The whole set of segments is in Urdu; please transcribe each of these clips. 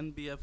NBF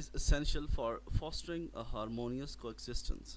is essential for fostering a harmonious coexistence.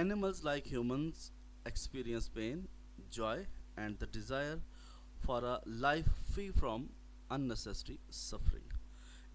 Animals like humans experience pain, joy and the desire for a life free from unnecessary suffering.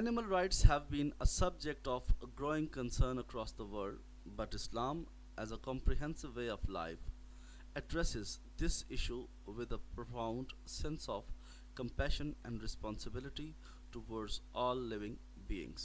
Animal rights have been a subject of growing concern across the world, but Islam, as a comprehensive way of life, addresses this issue with a profound sense of compassion and responsibility towards all living beings.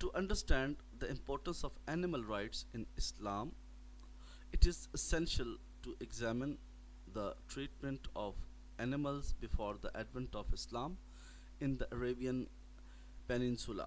To understand the importance of animal rights in Islam, it is essential to examine the treatment of animals before the advent of Islam in the Arabian Peninsula.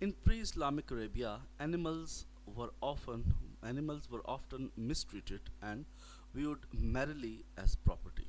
In pre-Islamic Arabia, animals were often mistreated and viewed merely as property.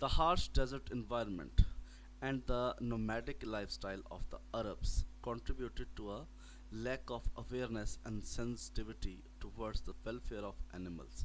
The harsh desert environment and the nomadic lifestyle of the Arabs contributed to a lack of awareness and sensitivity towards the welfare of animals.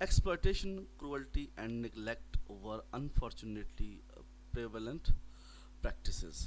Exploitation, cruelty and neglect were unfortunately prevalent practices.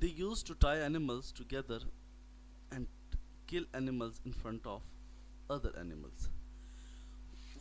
They used to tie animals together and kill animals in front of other animals.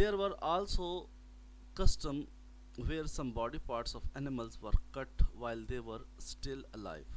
There were also custom where some body parts of animals were cut while they were still alive.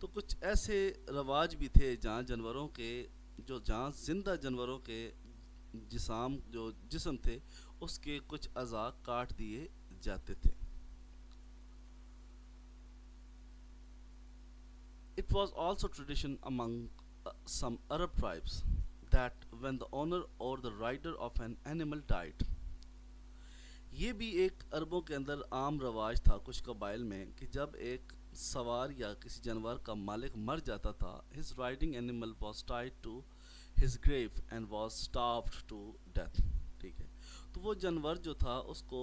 تو کچھ ایسے رواج بھی تھے جہاں جہاں زندہ جانوروں کے جو جسم تھے اس کے کچھ اعضاء کاٹ دیے جاتے تھے. It was also tradition among some Arab tribes that when the owner or the rider of an animal died, یہ بھی ایک عربوں کے اندر عام رواج تھا کچھ قبائل میں کہ جب ایک سوار یا کسی جانور کا مالک مر جاتا تھا his riding animal was tied to his grave and was starved to death. ٹھیک ہے، تو وہ جانور جو تھا اس کو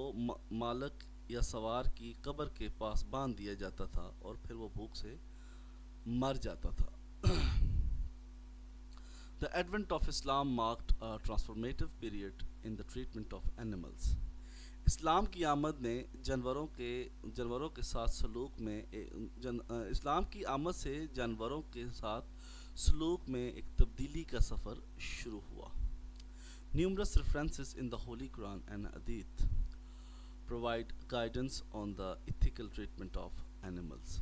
مالک یا سوار کی قبر کے پاس باندھ دیا جاتا تھا اور پھر وہ بھوک سے مر جاتا تھا. The advent of Islam marked a transformative period in the treatment of animals. اسلام کی آمد نے جانوروں کے ساتھ سلوک میں اسلام کی آمد سے جانوروں کے ساتھ سلوک میں ایک تبدیلی کا سفر شروع ہوا. Numerous references in the Holy Quran and Hadith provide guidance on the ethical treatment of animals.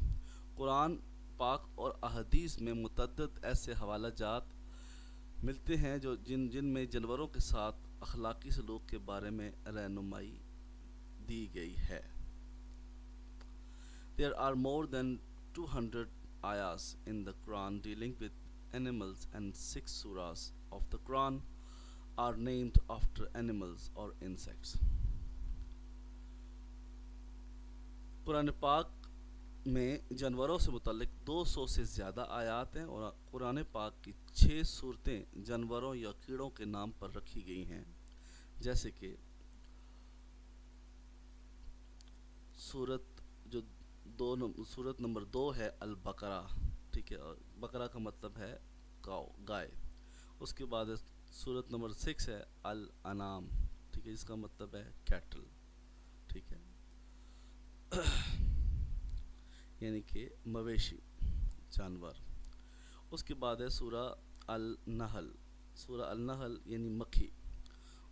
قرآن پاک اور احادیث میں متعدد ایسے حوالہ جات ملتے ہیں جن میں جانوروں کے ساتھ اخلاقی سلوک کے بارے میں رہنمائی دی گئی ہے. There are more than 200 ayahs in the Quran dealing with animals and 6 surahs of the Quran are named after animals or insects. قرآن پاک میں جانوروں سے متعلق 200 سے زیادہ آیات ہیں اور قرآن پاک کی 6 صورتیں جانوروں یا کیڑوں کے نام پر رکھی گئی ہیں، جیسے کہ سورت نمبر 2 ہے البقرہ. ٹھیک ہے، اور بقرہ کا مطلب ہے گائے. اس کے بعد سورت نمبر 6 ہے الانام. ٹھیک ہے، اس کا مطلب ہے کیٹل. ٹھیک ہے، یعنی کہ مویشی جانور. اس کے بعد ہے سورہ النحل. سورہ النحل یعنی مکھی.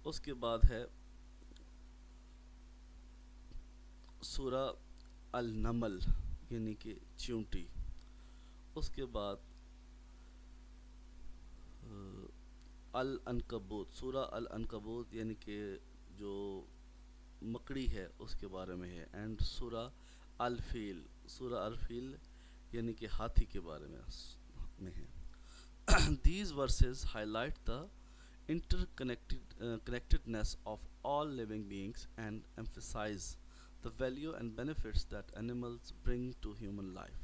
اس کے بعد ہے سورہ النمل یعنی کہ چیونٹی. اس کے بعد العنکبوت. سورہ العنکبوت یعنی کہ جو مکڑی ہے اس کے بارے میں ہے. اینڈ سورہ الفیل. سورہ الفیل یعنی کہ ہاتھی کے بارے میں ہے. These verses highlight the interconnectedness of all living beings and emphasize the value and benefits that animals bring to human life.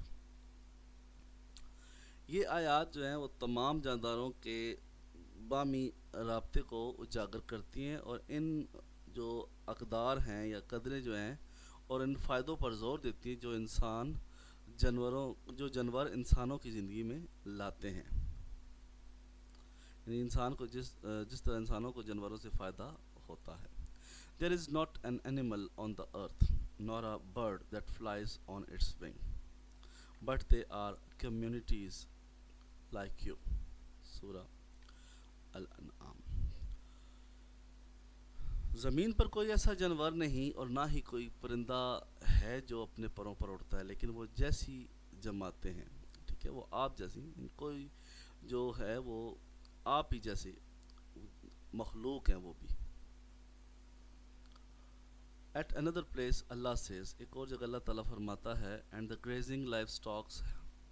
یہ آیات جو ہیں وہ تمام جانداروں کے باہمی رابطے کو اجاگر کرتی ہیں اور ان جو اقدار ہیں یا قدریں جو ہیں اور ان فائدوں پر زور دیتی ہیں جو جانور انسانوں کی زندگی میں لاتے ہیں. یعنی انسان کو جس طرح انسانوں کو جانوروں سے فائدہ ہوتا ہے. There is not an animal on the earth nor a bird that flies on its wing, but they are communities like you. سورہ الانعام. زمین پر کوئی ایسا جانور نہیں اور نہ ہی کوئی پرندہ ہے جو اپنے پروں پر اڑتا ہے، لیکن وہ جیسی جماعتیں ہیں. ٹھیک ہے، وہ آپ جیسی کوئی جو ہے وہ آپ ہی جیسے مخلوق ہیں وہ بھی. At another place Allah says, ایک اور جگہ اللہ تعالیٰ فرماتا ہے and the grazing livestock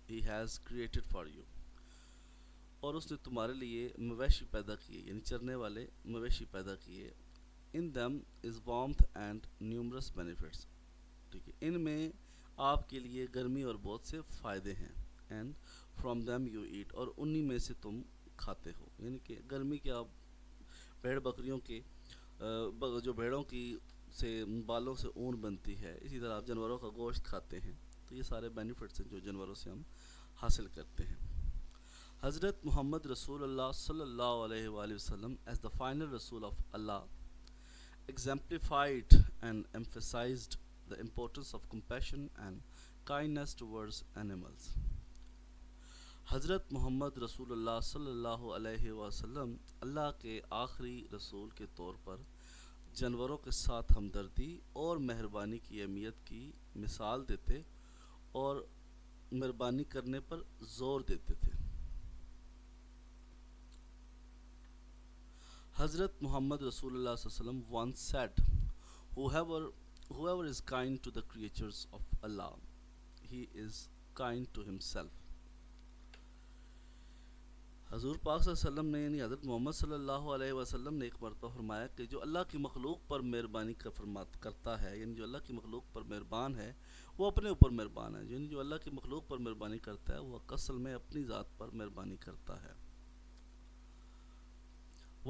he has created for you. اور اس نے تمہارے لیے مویشی پیدا کیے یعنی چرنے والے مویشی پیدا کیے. In them is warmth and numerous benefits. ٹھیک ہے، ان میں آپ کے لیے گرمی اور بہت سے فائدے ہیں. And from them you eat. اور انہی میں سے تم کھاتے ہو. یعنی کہ گرمی کے آپ بھیڑ بکریوں کے جو بھیڑوں کی سے بالوں سے اون بنتی ہے، اسی طرح آپ جانوروں کا گوشت کھاتے ہیں. تو یہ سارے بینیفٹس ہیں جو جانوروں سے ہم حاصل کرتے ہیں. حضرت محمد رسول اللہ صلی اللہ علیہ وآلہ وسلم as the final Rasul of Allah exemplified and emphasized the importance of compassion and kindness towards animals. حضرت محمد رسول اللہ صلی اللہ علیہ وسلم اللہ کے آخری رسول کے طور پر جانوروں کے ساتھ ہمدردی اور مہربانی کی اہمیت کی مثال دیتے اور مہربانی کرنے پر زور دیتے تھے۔ حضرت محمد رسول اللہ صلی اللہ علیہ وسلم once said, whoever whoever is kind to the creatures of Allah, he is kind to himself۔ حضور پاک صلی اللہ علیہ وسلم نے یعنی حضرت محمد صلی اللہ علیہ وسلم نے ایک مرتبہ فرمایا کہ جو اللہ کی مخلوق پر مہربانی کرتا ہے، یعنی جو اللہ کی مخلوق پر مہربان ہے وہ اپنے اوپر مہربان ہے، یعنی جو اللہ کی مخلوق پر مہربانی کرتا ہے وہ اصل میں اپنی ذات پر مہربانی کرتا ہے۔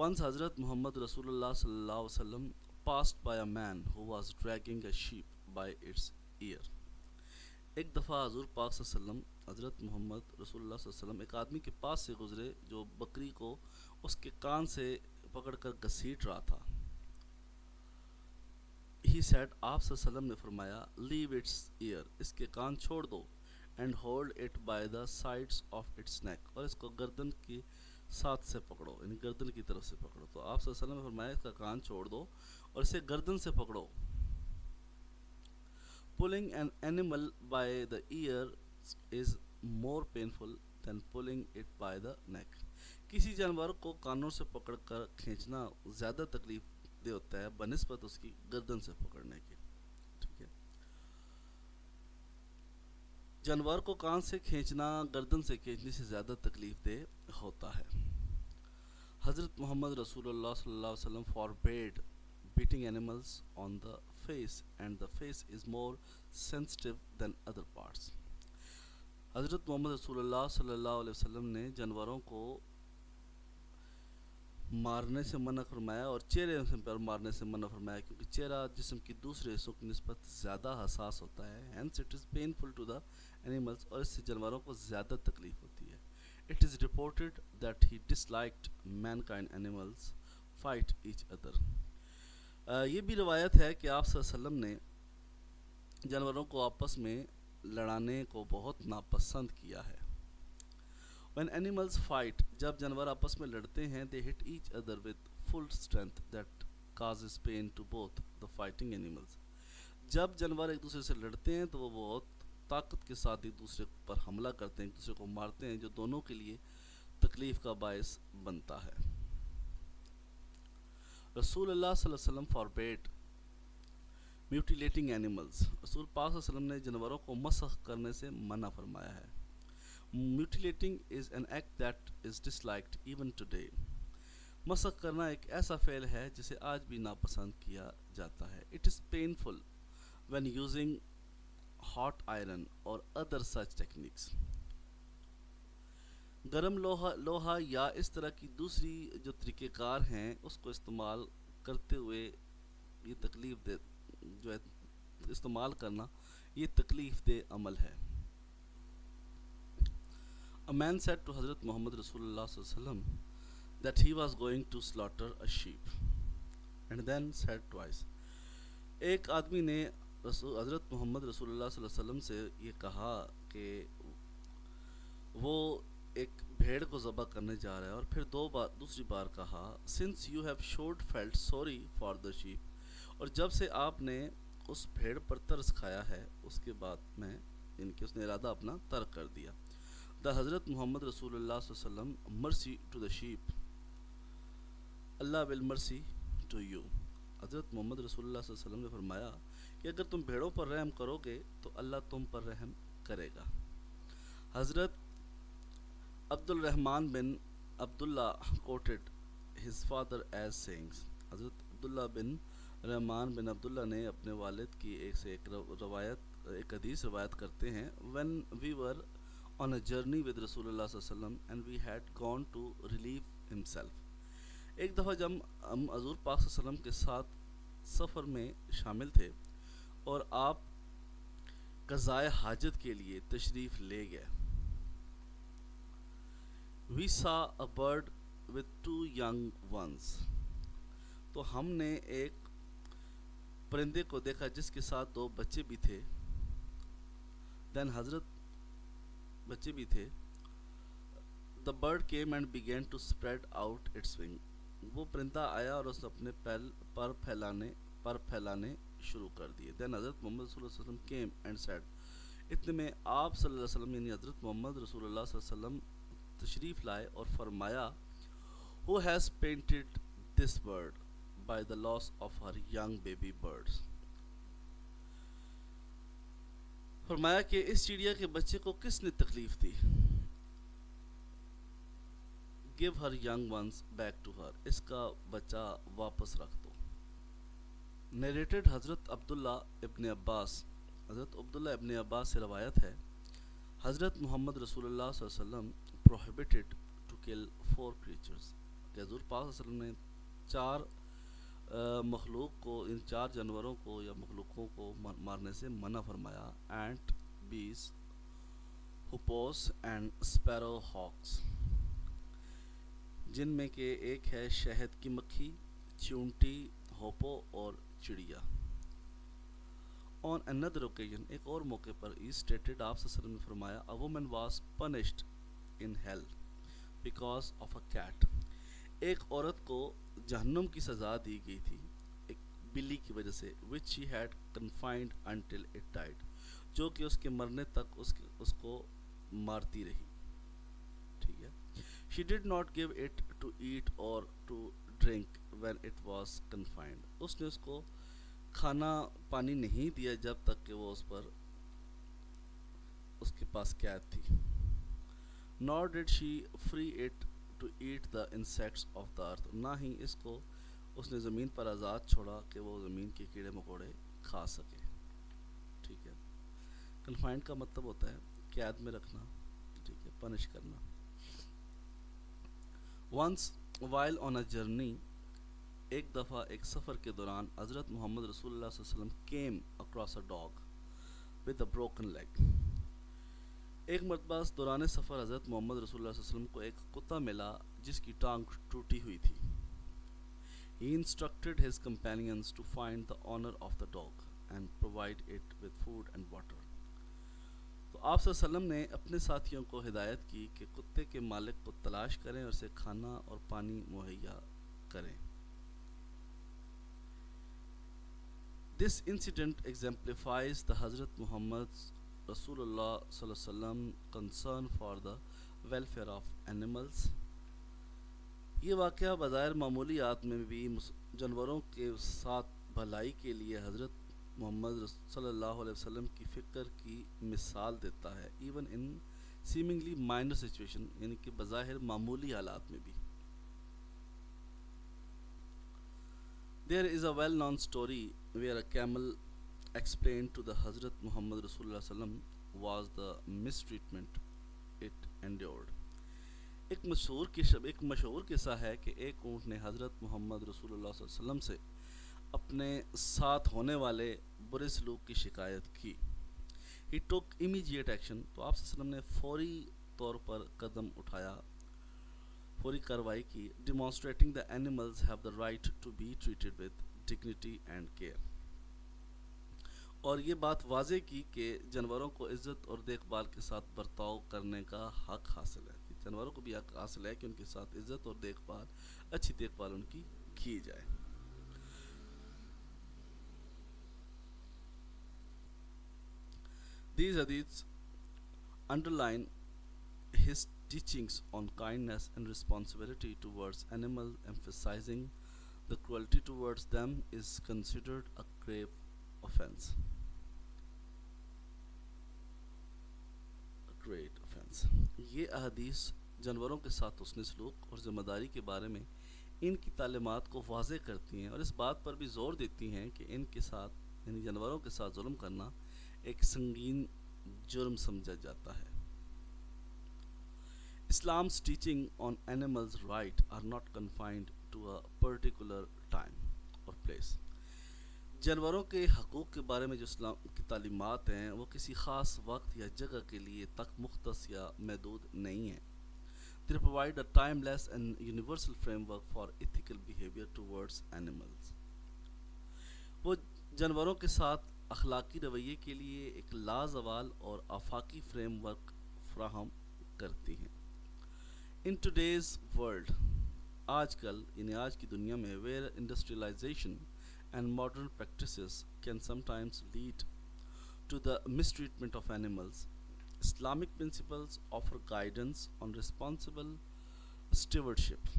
Once حضرت محمد رسول اللہ صلی اللہ علیہ وسلم passed by a man who was dragging a sheep by its ear۔ ایک دفعہ حضور پاک صلی اللہ علیہ وسلم حضرت محمد رسول اللہ صلی اللہ علیہ وسلم ایک آدمی کے پاس سے گزرے جو بکری کو اس کے کان سے پکڑ کر گھسیٹ رہا تھا۔ He said، آپ صلی اللہ علیہ وسلم نے فرمایا، leave its ear، اس کے کان چھوڑ دو، and hold it by the sides of its neck، اور اس کو گردن کی ساتھ سے پکڑو، یعنی گردن کی طرف سے پکڑو۔ تو آپ صلی اللہ علیہ وسلم نے فرمایا اس کا کان چھوڑ دو اور اسے گردن سے پکڑو۔ Pulling an animal by the ear is more painful than pulling it by the neck۔ کسی جانور کو کانوں سے پکڑ کر کھینچنا زیادہ تکلیف دہ ہوتا ہے بنسبت اس کی گردن سے پکڑنے کے۔ ٹھیک ہے، جانور کو کان سے کھینچنا گردن سے کھینچنے سے زیادہ تکلیف دہ ہوتا ہے۔ حضرت محمد رسول اللہ صلی اللہ علیہ وسلم forbade beating animals on the face and the face is more sensitive than other parts۔ حضرت محمد رسول اللہ صلی اللہ علیہ وسلم نے جانوروں کو مارنے سے منع فرمایا اور چہرے پر مارنے سے منع فرمایا، کیونکہ چہرہ جسم کی دوسرے حصوں کی نسبت زیادہ حساس ہوتا ہے، hence it is painful to the animals، اور اس سے جانوروں کو زیادہ تکلیف ہوتی ہے۔ It is reported that he disliked mankind animals fight each other۔ یہ بھی روایت ہے کہ آپ صلی اللہ علیہ وسلم نے جانوروں کو آپس میں لڑانے کو بہت ناپسند کیا ہے۔ When animals fight، جب جانور آپس میں لڑتے ہیں، they hit each other with full strength that causes pain to both the fighting animals۔ جب جانور ایک دوسرے سے لڑتے ہیں تو وہ بہت طاقت کے ساتھ ایک دوسرے پر حملہ کرتے ہیں، ایک دوسرے کو مارتے ہیں، جو دونوں کے لیے تکلیف کا باعث بنتا ہے۔ رسول اللہ صلی اللہ علیہ وسلم forbade mutilating animals۔ رسول پاک صلی اللہ علیہ وسلم نے جانوروں کو مسخ کرنے سے منع فرمایا ہے۔ Mutilating is an act that is disliked even today۔ مسخ کرنا ایک ایسا فعل ہے جسے آج بھی ناپسند کیا جاتا ہے۔ It is painful when using hot iron or other such techniques۔ گرم لوہا یا اس طرح کی دوسری جو طریقہ کار ہیں اس کو استعمال کرتے ہوئے یہ تکلیف دہ جو ہے استعمال کرنا یہ تکلیف دہ عمل ہے۔ A man said to حضرت محمد رسول اللہ صلی اللہ علیہ وسلم that he was going to slaughter a sheep and then said twice۔ ایک آدمی نے حضرت محمد رسول اللہ صلی اللہ علیہ وسلم سے یہ کہا کہ وہ ایک بھیڑ کو ذبح کرنے جا رہا ہے، اور پھر دوسری بار کہا since you have showed felt sorry for the sheep، اور جب سے آپ نے اس بھیڑ پر ترس کھایا ہے اس کے بعد میں ان کے اس نے ارادہ اپنا ترک کر دیا۔ دا حضرت محمد رسول اللہ صلی اللہ علیہ وسلم mercy to the sheep، Allah will mercy to you۔ حضرت محمد رسول اللہ صلی اللہ علیہ وسلم نے فرمایا کہ اگر تم بھیڑوں پر رحم کرو گے تو اللہ تم پر رحم کرے گا۔ حضرت عبد الرحمن بن عبداللہ quoted his father as sayings۔ حضرت عبداللہ بن رحمان بن عبداللہ نے اپنے والد کی ایک حدیث روایت کرتے ہیں when we were on a journey with رسول اللہ صلی اللہ علیہ وسلم and we had gone to relieve himself۔ ایک دفعہ جب ہم حضور پاک صلی اللہ علیہ وسلم کے ساتھ سفر میں شامل تھے اور آپ قضائے حاجت کے لیے تشریف لے گئے۔ We saw a bird with two young ones۔ تو ہم نے ایک پرندے کو دیکھا جس کے ساتھ دو بچے بھی تھے۔ Then حضرت بچے بھی تھے۔ The bird came and began to spread out its wing۔ وہ پرندہ آیا اور اس نے اپنے پر پھیلانے شروع کر دیے۔ Then حضرت محمد صلی اللہ علیہ وسلم came and said اتنے میں آپ صلی اللہ علیہ وسلم یعنی حضرت محمد رسول اللہ صلی اللہ علیہ وسلم تشریف لائے اور فرمایا who has painted this bird by the loss of her young baby birds. فرمایا کہ اس چڑیا کے بچے کو کس نے تکلیف دی. give her young ones back to her. اس کا بچہ واپس رکھ دو. narrated حضرت عبداللہ ابن عباس. حضرت عبداللہ ابن عباس سے روایت ہے حضرت محمد رسول اللہ صلی اللہ علیہ وسلم prohibited to kill four creatures کہ حضور پاک صلی اللہ علیہ وسلم نے چار مخلوق کو ان چار جانوروں کو یا مخلوقوں کو مارنے سے منع فرمایا. اینٹ بیز ہپوس اینڈ اسپیرو ہاکس جن میں کہ ایک ہے شہد کی مکھی, چونٹی, ہوپو اور چڑیا. On another occasion ایک اور موقع پر he stated آپ صلی اللہ علیہ وسلم نے فرمایا a woman was punished in hell because of a cat. ایک عورت کو جہنم کی سزا دی گئی تھی ایک بلی کی وجہ سے which she had confined until it died جو کہ اس کے مرنے تک اس کو مارتی رہی. ٹھیک ہے. She did not give it to eat or to drink when it was confined. اس نے اس کو کھانا پانی نہیں دیا جب تک کہ وہ اس پر اس کے پاس قید تھی. Nor did she free it to eat the insects of the earth. نہ ہی اس کو اس نے زمین پر آزاد چھوڑا کہ وہ زمین کے کیڑے مکوڑے کھا سکے. ٹھیک ہے. کنفائنڈ کا مطلب ہوتا ہے قید میں رکھنا. ٹھیک ہے. پنش کرنا. Once while on a journey ایک دفعہ ایک سفر کے دوران حضرت محمد رسول اللہ صلی اللہ علیہ وسلم came across a dog with a broken leg. ایک مرتبہ دوران سفر حضرت محمد رسول اللہ صلی اللہ علیہ وسلم کو ایک کتا ملا جس کی ٹانگ ٹوٹی ہوئی تھی. He instructed his companions to find the owner of the dog and provide it with food and water. تو آپ صلی اللہ علیہ وسلم نے اپنے ساتھیوں کو ہدایت کی کہ کتے کے مالک کو تلاش کریں اور اسے کھانا اور پانی مہیا کریں. This incident exemplifies the Hazrat Muhammad Rasulullah صلی اللہ علیہ وسلم concern for the welfare of animals. یہ واقعہ بظاہر معمولیات میں بھی جانوروں کے ساتھ بھلائی کے لیے حضرت محمد صلی اللہ علیہ وسلم کی فکر کی مثال دیتا ہے. Even in seemingly minor situation یعنی کہ بظاہر معمولی حالات میں بھی. There is a well-known story where a camel explained to the Hazrat Muhammad Rasulullah sallam was the mistreatment it endured. ایک مشہور قصہ ہے کہ ایک اونٹ نے حضرت محمد رسول اللہ صلی اللہ علیہ وسلم سے اپنے ساتھ ہونے والے برے سلوک کی شکایت کی. He took immediate action. تو آپ صلی اللہ علیہ وسلم نے فوری طور پر قدم اٹھایا, فوری کارروائی کی. Demonstrating the animals have the right to be treated with dignity and care. اور یہ بات واضح کی کہ جانوروں کو عزت اور دیکھ بھال کے ساتھ برتاؤ کرنے کا حق حاصل ہے. جانوروں کو بھی حق حاصل ہے کہ ان کے ساتھ عزت اور دیکھ بھال, اچھی دیکھ بھال ان کی جائے. These hadiths underline his teachings on kindness and responsibility towards animals, emphasizing the cruelty towards them is considered a grave offense. A great offense. یہ احادیث جانوروں کے ساتھ حسن سلوک اور ذمہ داری کے بارے میں ان کی تعلیمات کو واضح کرتی ہیں اور اس بات پر بھی زور دیتی ہیں کہ ان کے ساتھ یعنی جانوروں کے ساتھ ظلم کرنا ایک سنگین جرم سمجھا جاتا ہے. Islam's teaching on animals' rights are not confined to a particular time or place. جانوروں کے حقوق کے بارے میں جو اسلام کی تعلیمات ہیں وہ کسی خاص وقت یا جگہ کے لیے تک مختص یا محدود نہیں ہیں. They provide a timeless and universal framework for ethical behavior towards animals. وہ جانوروں کے ساتھ اخلاقی رویے کے لیے ایک لازوال اور آفاقی فریم ورک فراہم کرتی ہیں. In today's world, آج کل یعنی آج کی دنیا میں where industrialization and modern practices can sometimes lead to the mistreatment of animals. Islamic principles offer guidance on responsible stewardship.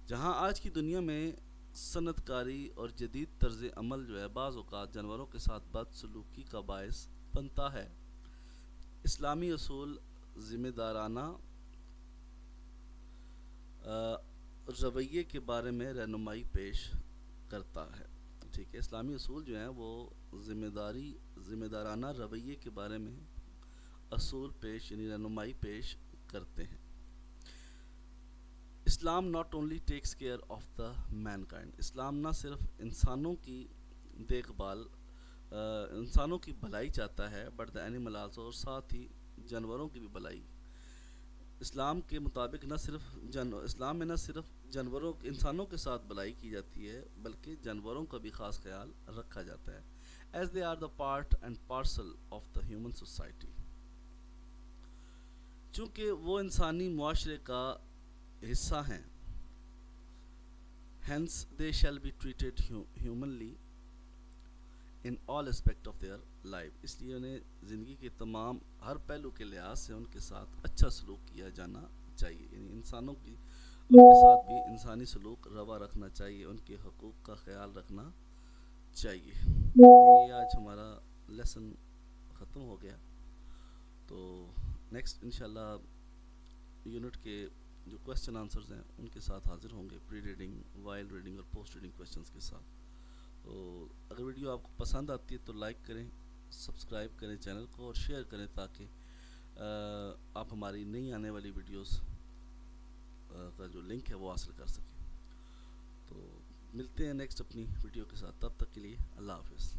جہاں آج کی دنیا میں صنعت کاری اور جدید طرز عمل جو ہے بعض اوقات جانوروں کے ساتھ بد سلوکی کا باعث بنتا ہے، اسلامی اصول ذمہ دارانہ رویے کے بارے میں رہنمائی پیش کرتا ہے. ٹھیک ہے، اسلامی اصول جو ہیں وہ ذمہ دارانہ رویے کے بارے میں اصول پیش یعنی رہنمائی پیش کرتے ہیں. Islam not only takes care of the mankind. Islam نہ صرف انسانوں کی دیکھ بھال انسانوں کی بھلائی چاہتا ہے بٹ دا اینیمل آلسو، اور ساتھ ہی جانوروں کی بھی بھلائی. اسلام کے مطابق اسلام میں نہ صرف انسانوں کے ساتھ بھلائی کی جاتی ہے بلکہ جانوروں کا بھی خاص خیال رکھا جاتا ہے as they are the part and parcel of the human society. چونکہ وہ انسانی معاشرے کا حصہ ہیں، hence they shall be treated humanely in all aspect of their life. اس لیے انہیں زندگی کے تمام ہر پہلو کے لحاظ سے ان کے ساتھ اچھا سلوک کیا جانا چاہیے. یعنی ان کے ساتھ بھی انسانی سلوک روا رکھنا چاہیے، ان کے حقوق کا خیال رکھنا چاہیے. یہ آج ہمارا لیسن ختم ہو گیا. تو نیکسٹ انشاءاللہ یونٹ کے جو کویسچن آنسرز ہیں ان کے ساتھ حاضر ہوں گے، پری ریڈنگ، وائل ریڈنگ اور پوسٹ ریڈنگ کویسچنز کے ساتھ. تو اگر ویڈیو آپ کو پسند آتی ہے تو لائک کریں، سبسکرائب کریں چینل کو اور شیئر کریں تاکہ آپ ہماری نئی آنے والی ویڈیوز کا جو لنک ہے وہ حاصل کر سکیں. تو ملتے ہیں نیکسٹ اپنی ویڈیو کے ساتھ، تب تک کے لیے اللہ حافظ.